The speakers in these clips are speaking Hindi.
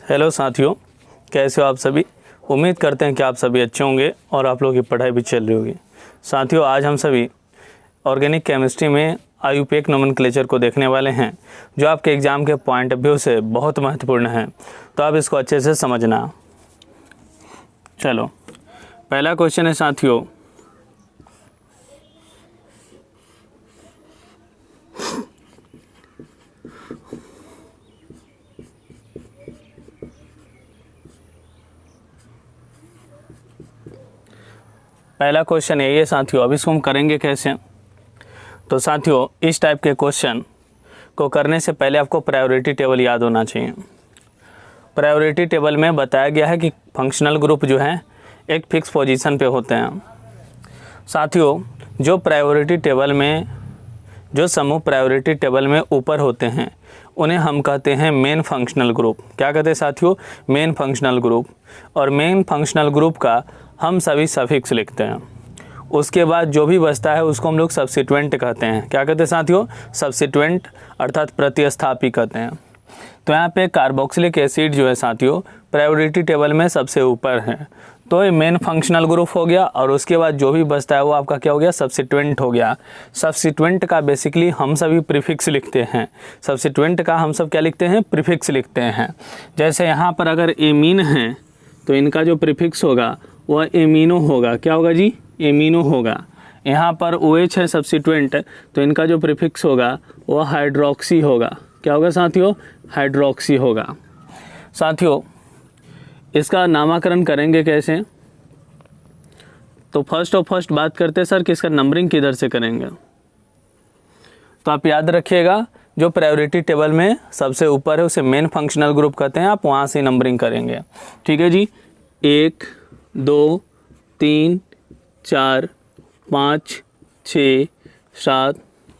हेलो साथियों, कैसे हो आप सभी। उम्मीद करते हैं कि आप सभी अच्छे होंगे और आप लोगों की पढ़ाई भी चल रही होगी। साथियों, आज हम सभी ऑर्गेनिक केमिस्ट्री में आयुपेक नोमेनक्लेचर को देखने वाले हैं, जो आपके एग्ज़ाम के पॉइंट ऑफ व्यू से बहुत महत्वपूर्ण है। तो आप इसको अच्छे से समझना। चलो, पहला क्वेश्चन है साथियों, पहला क्वेश्चन है ये साथियों। अब इसको हम करेंगे कैसे। तो साथियों, इस टाइप के क्वेश्चन को करने से पहले आपको प्रायोरिटी टेबल याद होना चाहिए। प्रायोरिटी टेबल में बताया गया है कि फंक्शनल ग्रुप जो है एक फिक्स पोजीशन पे होते हैं। साथियों, जो प्रायोरिटी टेबल में जो समूह प्रायोरिटी टेबल में ऊपर होते हैं उन्हें हम कहते हैं मेन फंक्शनल ग्रुप। क्या कहते हैं साथियों? Main functional group. और मेन फंक्शनल ग्रुप का हम सभी सफिक्स लिखते हैं। उसके बाद जो भी बचता है उसको हम लोग सब्सिट्यूएंट कहते हैं। क्या कहते हैं साथियों? सब्सिट्यूएंट अर्थात प्रतिस्थापी कहते हैं। तो यहाँ पे कार्बोक्सिलिक एसिड जो है साथियों प्रायोरिटी टेबल में सबसे ऊपर है, तो ये मेन फंक्शनल ग्रुप हो गया। और उसके बाद जो भी बचता है वो आपका क्या हो गया? सब्सिट्यूएंट हो गया। सब्सिट्यूएंट का बेसिकली हम सभी प्रीफिक्स लिखते हैं। सब्सिट्यूएंट का हम सब क्या लिखते हैं? प्रीफिक्स लिखते हैं। जैसे यहाँ पर अगर एमीन है तो इनका जो प्रीफिक्स होगा वह एमिनो होगा। क्या होगा जी? एमिनो होगा। यहाँ पर OH है सब्सिट्यूएंट, तो इनका जो प्रीफिक्स होगा वह हाइड्रोक्सी होगा। क्या होगा साथियों? हाइड्रोक्सी होगा। साथियों, इसका नामकरण करेंगे कैसे? तो फर्स्ट बात करते हैं सर कि इसका नंबरिंग किधर से करेंगे। तो आप याद रखिएगा, जो प्रायोरिटी टेबल में सबसे ऊपर है उसे मेन फंक्शनल ग्रुप कहते हैं। आप वहाँ से नंबरिंग करेंगे। ठीक है जी। 1 2 3 4 5 6 7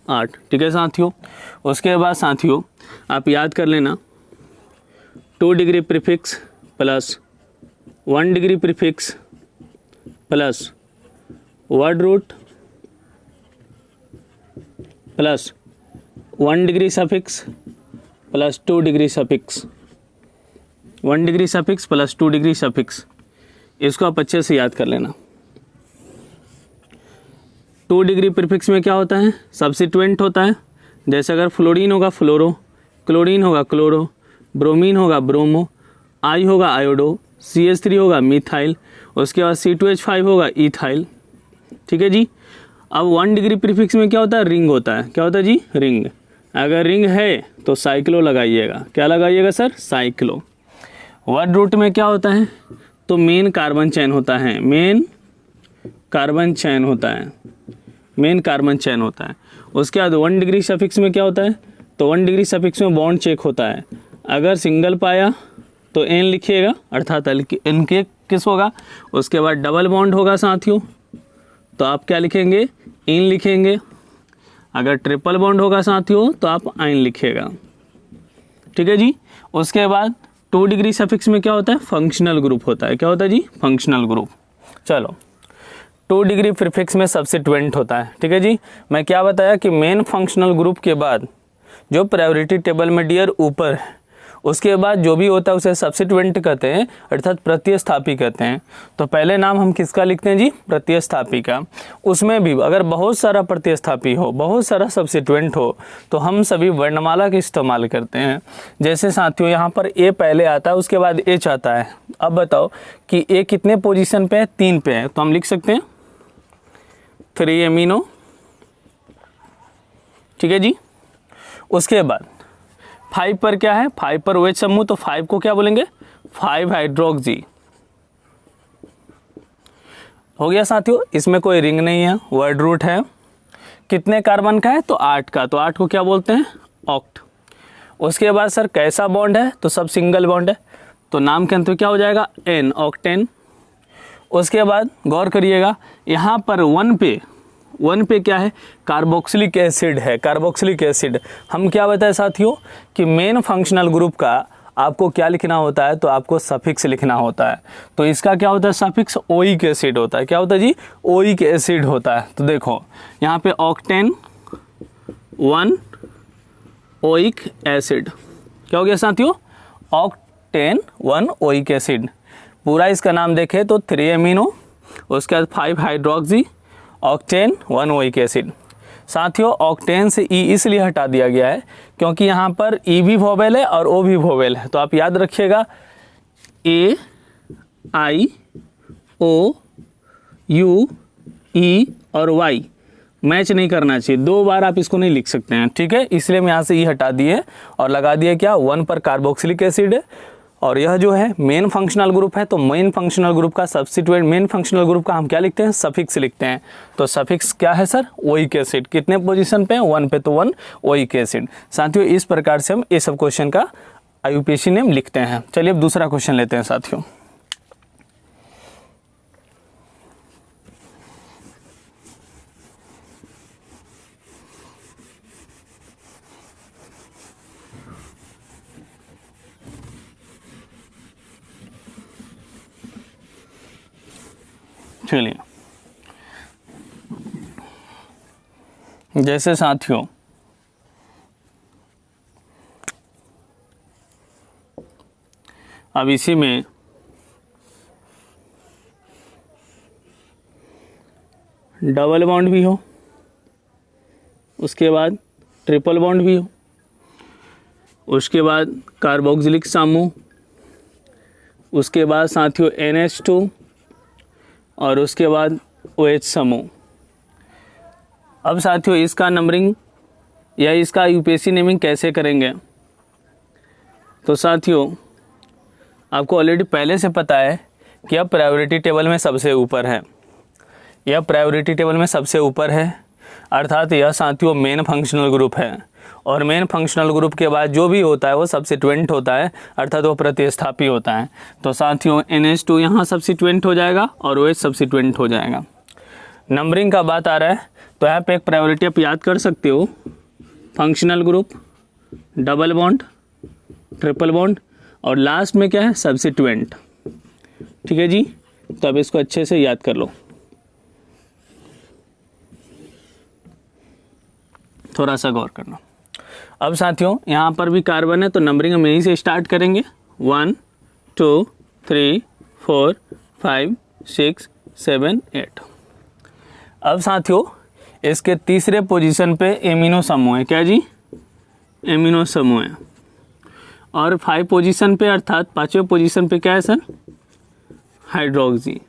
8। ठीक है साथियों। उसके बाद साथियों आप याद कर लेना, 2 degree prefix plus 1 degree prefix plus word root plus 1 degree suffix plus 2 degree suffix. 1 degree suffix plus 2 degree suffix, इसको आप अच्छे से याद कर लेना। 2 डिग्री प्रीफिक्स में क्या होता है? सब्सिट्यूएंट होता है। जैसे अगर फ्लोरीन होगा फ्लोरो, क्लोरीन होगा क्लोरो, ब्रोमीन होगा ब्रोमो, आई होगा आयोडो, CH3 होगा मिथाइल, उसके बाद C2H5 होगा इथाइल। ठीक है जी। अब 1 डिग्री प्रीफिक्स में क्या होता है? रिंग होता है। क्या होता है जी? रिंग। अगर रिंग है तो साइक्लो लगाइएगा। क्या लगाइएगा सर? साइक्लो। वर्ड रूट में क्या होता है? तो मेन कार्बन चेन होता है। मेन कार्बन चेन होता है। मेन कार्बन चेन होता है। उसके बाद 1 डिग्री सफिक्स में क्या होता है? तो 1 डिग्री सफिक्स में बॉन्ड चेक होता है। अगर सिंगल पाया तो N लिखिएगा, अर्थात N के किस होगा। उसके बाद डबल बॉन्ड होगा साथियों, तो आप क्या लिखेंगे? इन लिखेंगे। अगर ट्रिपल बॉन्ड होगा साथियों तो आप आइन लिखिएगा। ठीक है जी। उसके बाद 2 डिग्री सफिक्स में क्या होता है? फंक्शनल ग्रुप होता है। क्या होता है जी? Functional group. चलो, 2 डिग्री प्रीफिक्स में सब्सिट्यूएंट होता है। ठीक है जी। मैं क्या बताया कि मेन फंक्शनल ग्रुप के बाद जो प्रायोरिटी टेबल में डियर ऊपर है उसके बाद जो भी होता है उसे सब्सिट्यूएंट कहते हैं, अर्थात प्रतिस्थापी कहते हैं। तो पहले नाम हम किसका लिखते हैं जी? प्रतिस्थापी का। उसमें भी अगर बहुत सारा प्रतिस्थापी हो, बहुत सारा सब्सिट्यूएंट हो, तो हम सभी वर्णमाला का इस्तेमाल करते हैं। जैसे साथियों यहाँ पर A पहले आता है, उसके बाद H आता है। अब बताओ कि A कितने पोजीशन पे है? 3 पे है, तो हम लिख सकते हैं 3 एमिनो। ठीक है जी। उसके बाद 5 पर क्या है? 5 पर OH समूह, तो 5 को क्या बोलेंगे? 5 हाइड्रोक्सी। हो गया साथियों। इसमें कोई रिंग नहीं है, वर्ड रूट है। कितने कार्बन का है? तो 8 का, तो 8 को क्या बोलते हैं? ऑक्ट। उसके बाद सर कैसा बॉन्ड है? तो सब सिंगल बॉन्ड है, तो नाम के अंत क्या हो जाएगा? N, octane. उसके बाद गौर करिएगा, यहाँ पर 1 पे क्या है? कार्बोक्सिलिक एसिड है। कार्बोक्सिलिक एसिड हम क्या बताएं साथियों कि मेन फंक्शनल ग्रुप का आपको क्या लिखना होता है? तो आपको सफिक्स लिखना होता है। तो इसका क्या होता है? सफिक्स ओइक एसिड होता है। क्या होता है जी? ओइक एसिड होता है। तो देखो यहाँ पे ऑक्टेन 1 ओइक एसिड क्या हो गया साथियों? Octane 1 oic acid. पूरा इसका नाम देखें तो 3 एमिनो, उसके बाद 5 हाइड्रोक्सी ऑक्टेन 1 ओइक एसिड। साथियों ऑक्टेन से ई इसलिए हटा दिया गया है क्योंकि यहाँ पर ई भी वोवेल है और ओ भी वोवेल है। तो आप याद रखिएगा ए आई ओ यू ई और वाई मैच नहीं करना चाहिए, 2 बार आप इसको नहीं लिख सकते हैं, ठीक है। इसलिए हम यहाँ से ई हटा दिए और लगा दिए क्या 1 पर कार्बोक्सिलिक एसिड है। और यह जो है मेन फंक्शनल ग्रुप है, तो मेन फंक्शनल ग्रुप का सब्स्टिट्यूएंट, मेन फंक्शनल ग्रुप का हम क्या लिखते हैं, सफिक्स लिखते हैं। तो सफिक्स क्या है सर, ओइक एसिड। कितने पोजीशन पे, 1 पे, तो 1 ओइक एसिड। साथियों इस प्रकार से हम ये सब क्वेश्चन का IUPAC नेम लिखते हैं। चलिए अब दूसरा क्वेश्चन लेते हैं साथियों। चलिए जैसे साथियों अब इसी में डबल बॉन्ड भी हो, उसके बाद ट्रिपल बॉन्ड भी हो, उसके बाद कार्बोक्सिलिक समूह, उसके बाद साथियों NH2 और उसके बाद OH समूह। अब साथियों इसका नंबरिंग या इसका IUPAC नेमिंग कैसे करेंगे, तो साथियों आपको ऑलरेडी पहले से पता है कि अब प्रायोरिटी टेबल में सबसे ऊपर है, यह प्रायोरिटी टेबल में सबसे ऊपर है, अर्थात यह साथियों मेन फंक्शनल ग्रुप है। और मेन फंक्शनल ग्रुप के बाद जो भी होता है वो सब्स्टिट्यूएंट होता है, अर्थात वो प्रतिस्थापी होता है। तो साथियों NH2 यहाँ सब्स्टिट्यूएंट हो जाएगा और OH सब्स्टिट्यूएंट हो जाएगा। नंबरिंग का बात आ रहा है तो यहाँ पे एक प्रायोरिटी आप याद कर सकते हो, functional group, double bond, triple bond और लास्ट में क्या है, सब्स्टिट्यूएंट। ठीक है जी, तो अब इसको अच्छे से याद कर लो, थोड़ा सा गौर करना। अब साथियों यहाँ पर भी कार्बन है तो नंबरिंग हम यहीं से स्टार्ट करेंगे, 1 2 3 4 5 6 7 8। अब साथियों इसके तीसरे पोजीशन पे एमिनो समूह है, क्या जी, एमिनो समूह है। और 5 पोजीशन पे अर्थात 5वें पोजीशन पे क्या है सर, हाइड्रोक्सी।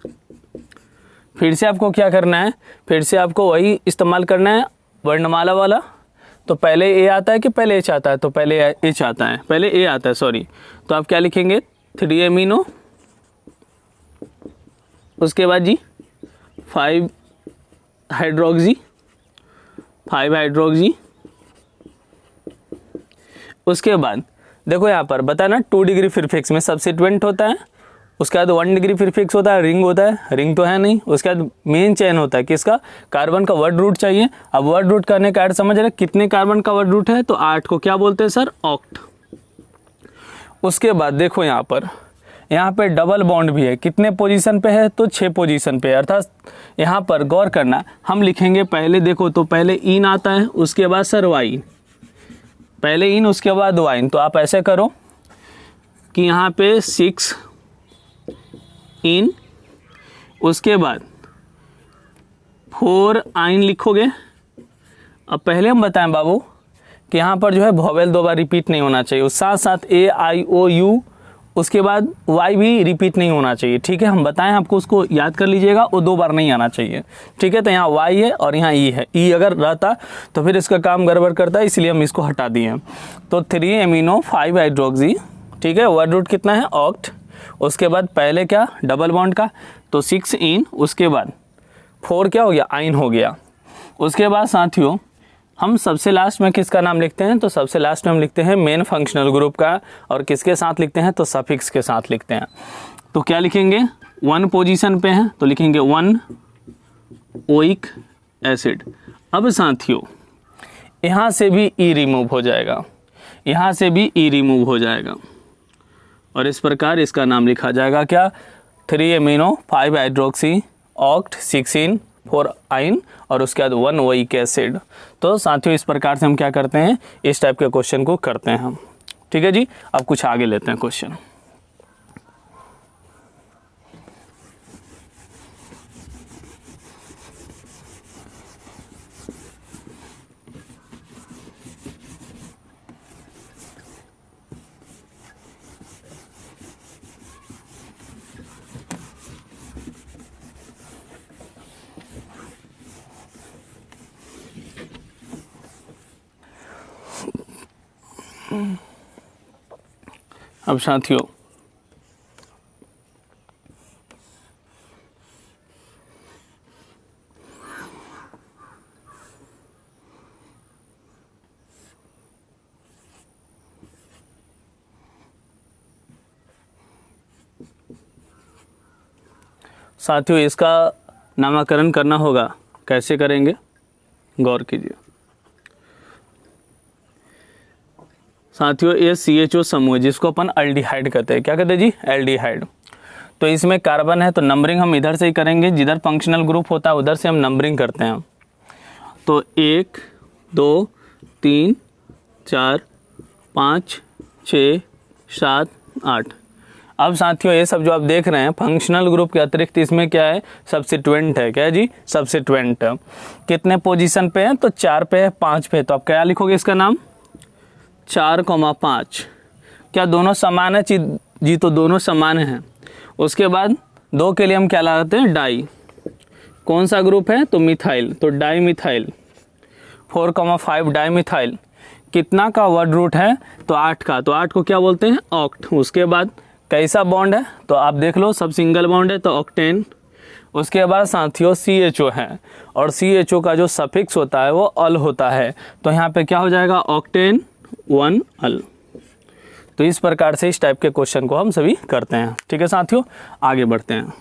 फिर से आपको क्या करना है, फिर से आपको वही इस्तेमाल करना है वर्णमाला वाला। तो पहले ए आता है कि पहले एच आता है, तो पहले एच आता है, पहले ए आता है सॉरी। तो आप क्या लिखेंगे, 3 एमिनो, उसके बाद जी 5 हाइड्रोक्सी, 5 हाइड्रोक्सी। उसके बाद देखो यहाँ पर बताना 2 डिग्री प्रीफिक्स में सब्स्टिट्यूएंट होता है, उसके बाद 1 डिग्री प्रीफिक्स होता है, रिंग होता है, रिंग तो है नहीं। उसके बाद मेन चेन होता है किसका, कार्बन का वर्ड रूट चाहिए। अब वर्ड रूट करने का अर्थ समझ रहे, कितने कार्बन का वर्ड रूट है, तो 8 को क्या बोलते हैं सर, ऑक्ट। उसके बाद देखो यहाँ पे डबल बॉन्ड भी है, कितने पोजीशन पे है, तो 6 पोजीशन पे है। अर्थात यहाँ पर गौर करना, हम लिखेंगे पहले देखो तो पहले इन आता है, उसके बाद सर वाइन, पहले इन उसके बाद वाइन। तो आप ऐसे करो कि यहाँ पे 6 इन, उसके बाद 4 आइन लिखोगे। अब पहले हम बताएं बाबू कि यहाँ पर जो है वोवेल 2 बार रिपीट नहीं होना चाहिए, उस साथ साथ ए आई ओ यू, उसके बाद वाई भी रिपीट नहीं होना चाहिए, ठीक है। हम बताएं आपको, उसको याद कर लीजिएगा, वो 2 बार नहीं आना चाहिए, ठीक है। तो यहाँ वाई है और यहाँ ई है, ई अगर रहता तो फिर इसका काम गड़बड़ करता है, इसलिए हम इसको हटा दिए। तो 3 एमिनो 5 हाइड्रोक्सी, ठीक है। वर्ड रूट कितना है, ऑक्ट। उसके बाद पहले क्या, डबल बॉन्ड का, तो 6 इन, उसके बाद 4 क्या हो गया, आइन हो गया। उसके बाद साथियों हम सबसे लास्ट में किसका नाम लिखते हैं, तो सबसे लास्ट में हम लिखते हैं मेन फंक्शनल ग्रुप का, और किसके साथ लिखते हैं, तो सफिक्स के साथ लिखते हैं। तो क्या लिखेंगे, 1 पोजीशन पे है तो लिखेंगे 1 ओइक एसिड। अब साथियों यहाँ से भी ई रिमूव हो जाएगा, यहाँ से भी ई रिमूव हो जाएगा, और इस प्रकार इसका नाम लिखा जाएगा क्या, 3 एमिनो 5 हाइड्रोक्सी ऑक्ट 6 इन 4 आइन और उसके बाद 1 ओइक एसिड। तो साथियों इस प्रकार से हम क्या करते हैं, इस टाइप के क्वेश्चन को करते हैं हम, ठीक है जी। अब कुछ आगे लेते हैं क्वेश्चन। अब साथियों इसका नामकरण करना होगा, कैसे करेंगे गौर कीजिए। साथियों ये CHO समूह है जिसको अपन एल्डिहाइड कहते हैं। क्या कहते हैं जी? एल्डिहाइड। तो इसमें कार्बन है तो नंबरिंग हम इधर से ही करेंगे, जिधर फंक्शनल ग्रुप होता है उधर से हम नंबरिंग करते हैं। तो 1 2 3 4 5 6 7 8। अब साथियों ये सब जो आप देख रहे हैं फंक्शनल ग्रुप के अतिरिक्त इसमें क्या है? सब्स्टिट्यूएंट है। क्या है जी? सब्स्टिट्यूएंट। कितने पोजीशन पे है? तो 4 पे है, 5 पे है। तो आप क्या लिखोगे इसका नाम? 4,5। क्या दोनों समान है जी? तो दोनों समान हैं। उसके बाद 2 के लिए हम क्या लगाते हैं? डाई। कौन सा ग्रुप है? तो मिथाइल, तो डाई मिथाइल। 4,5 di methyl. कितना का वर्ड रूट है? तो 8 का। तो 8 को क्या बोलते हैं? ऑक्ट। उसके बाद कैसा बॉन्ड है? तो आप देख लो, सब सिंगल बॉन्ड है तो ऑक्टेन। उसके बाद साथियों CHO है और CHO का जो सफिक्स होता है वो अल होता है। तो यहाँ पे क्या हो जाएगा? ऑक्टेन 1 अल। तो इस प्रकार से इस टाइप के क्वेश्चन को हम सभी करते हैं। ठीक है साथियों, आगे बढ़ते हैं।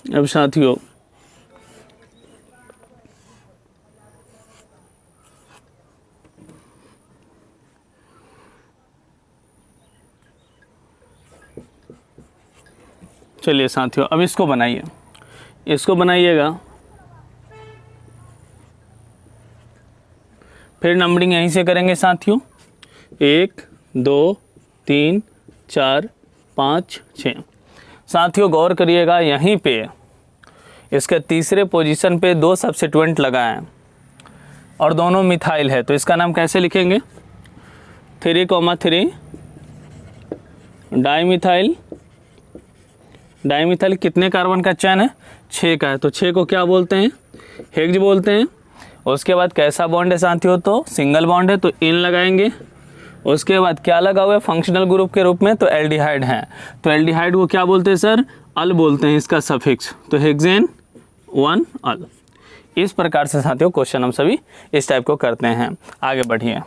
अब साथियों चलिए साथियों अब इसको बनाइए, इसको बनाइएगा। फिर नंबरिंग यहीं से करेंगे साथियों। 1 2 3 4 5 6। साथियों गौर करिएगा, यहीं पे इसके तीसरे पोजीशन पे 2 सब्स्टिट्यूएंट लगाए हैं और दोनों मिथाइल है। तो इसका नाम कैसे लिखेंगे? 3,3 डाईमिथाइल। डाईमिथाइल कितने कार्बन का चैन है? 6 का है। तो 6 को क्या बोलते हैं? हेक्स बोलते हैं। उसके बाद कैसा बॉन्ड है साथियों? तो सिंगल बॉन्ड है तो इन लगाएंगे। उसके बाद क्या लगा हुआ है फंक्शनल ग्रुप के रूप में? तो एल्डिहाइड है। तो एल्डिहाइड को क्या बोलते हैं सर? अल बोलते हैं, इसका सफिक्स। तो हेक्सेन 1 अल। इस प्रकार से साथियों क्वेश्चन हम सभी इस टाइप को करते हैं। आगे बढ़िए।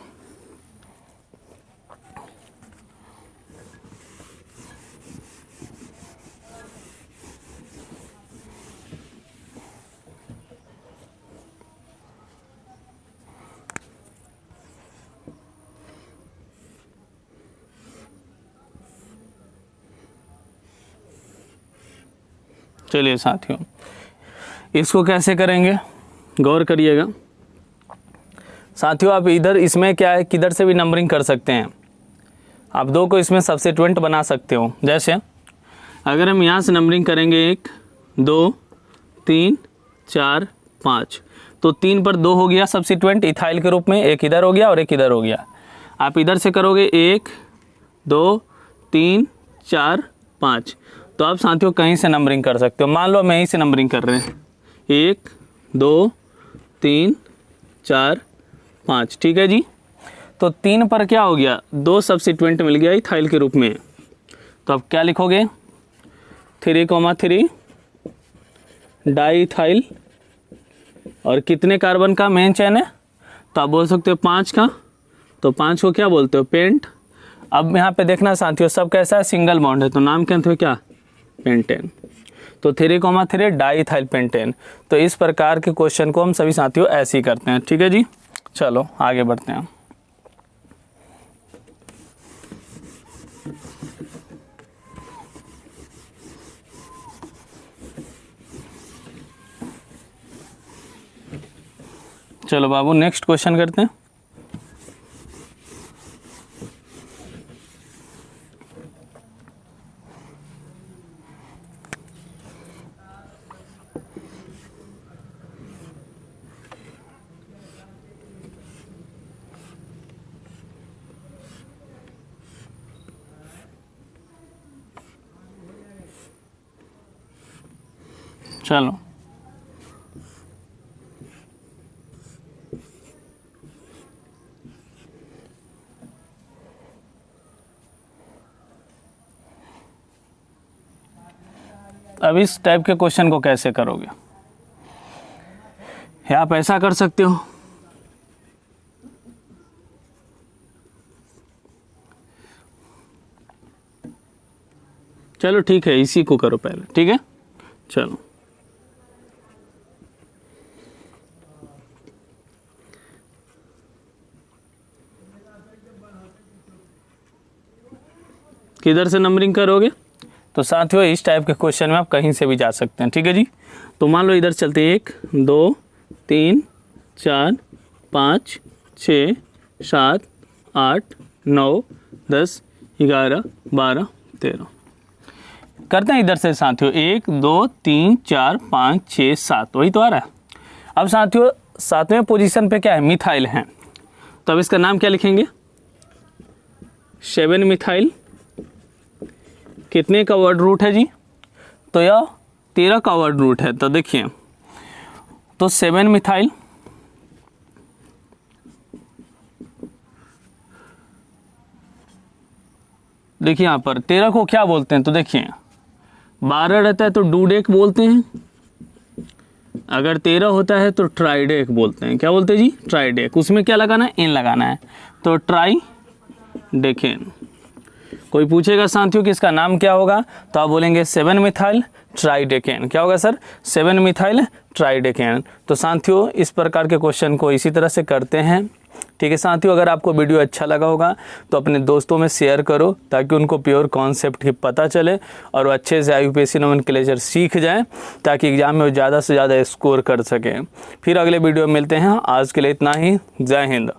चलिए साथियों इसको कैसे करेंगे गौर करिएगा। साथियों आप इधर इसमें क्या है, किधर से भी नंबरिंग कर सकते हैं। आप 2 को इसमें सब्स्टिट्यूएंट बना सकते हो। जैसे अगर हम यहाँ से नंबरिंग करेंगे 1 2 3 4 5, तो 3 पर 2 हो गया सब्स्टिट्यूएंट इथाइल के रूप में, एक इधर हो गया और एक इधर हो गया। आप इधर से करोगे 1 2 3 4 5, तो आप साथियों कहीं से नंबरिंग कर सकते हो। मान लो मैं यहीं से नंबरिंग कर रहे हैं 1 2 3 4 5, ठीक है जी। तो 3 पर क्या हो गया? 2 सब्स्टिट्यूएंट मिल गया इथाइल के रूप में। तो आप क्या लिखोगे? 3,3 डाई इथाइल। और कितने कार्बन का मेन चेन है? तो आप बोल सकते हो 5 का। तो 5 को क्या बोलते हो? पेंट। अब यहाँ पे देखना साथियों सब कैसा है? सिंगल बॉन्ड है। तो नाम क्या है? क्या? पेंटेन। तो 3,3 डाई इथाइल पेंटेन। तो इस प्रकार के क्वेश्चन को हम सभी साथियों ऐसे ही करते हैं। ठीक है जी, चलो आगे बढ़ते हैं। चलो बाबू नेक्स्ट क्वेश्चन करते हैं। चलो अब इस टाइप के क्वेश्चन को कैसे करोगे, या आप ऐसा कर सकते हो, चलो ठीक है इसी को करो पहले, ठीक है। चलो किधर से नंबरिंग करोगे, तो साथियों इस टाइप के क्वेश्चन में आप कहीं से भी जा सकते हैं, ठीक है जी। तो मान लो इधर चलते हैं 1 2 3 4 5 6 7 8 9 10 11 12 13 करते हैं इधर से साथियों 1 2 3 4 5 6 7, वही तो आ रहा है। अब साथियों 7वें पोजीशन पे क्या है, मिथाइल है, तो अब इसका नाम क्या लिखेंगे, 7 मिथाइल। कितने का वर्ड रूट है जी, तो यह 13 का वर्ड रूट है। तो देखिए तो 7 मिथाइल देखिए यहाँ पर 13 को क्या बोलते हैं, तो देखिए 12 रहता है तो डूडेक बोलते हैं, अगर 13 होता है तो ट्राइडेक बोलते हैं। क्या बोलते हैं जी, ट्राइडेक। उसमें क्या लगाना है, एन लगाना है, तो ट्राइडेकेन। कोई पूछेगा साथियों कि इसका नाम क्या होगा, तो आप बोलेंगे 7 मिथाइल ट्राइडेकेन। क्या होगा सर, 7 मिथाइल ट्राइडेकेन। तो साथियों इस प्रकार के क्वेश्चन को इसी तरह से करते हैं, ठीक है साथियों। अगर आपको वीडियो अच्छा लगा होगा तो अपने दोस्तों में शेयर करो ताकि उनको प्योर कॉन्सेप्ट की पता चले और वो अच्छे से IUPAC नोमेनक्लेचर सीख जाएं ताकि एग्जाम में वो ज़्यादा से ज़्यादा स्कोर कर सकें। फिर अगले वीडियो में मिलते हैं, आज के लिए इतना ही। जय हिंद।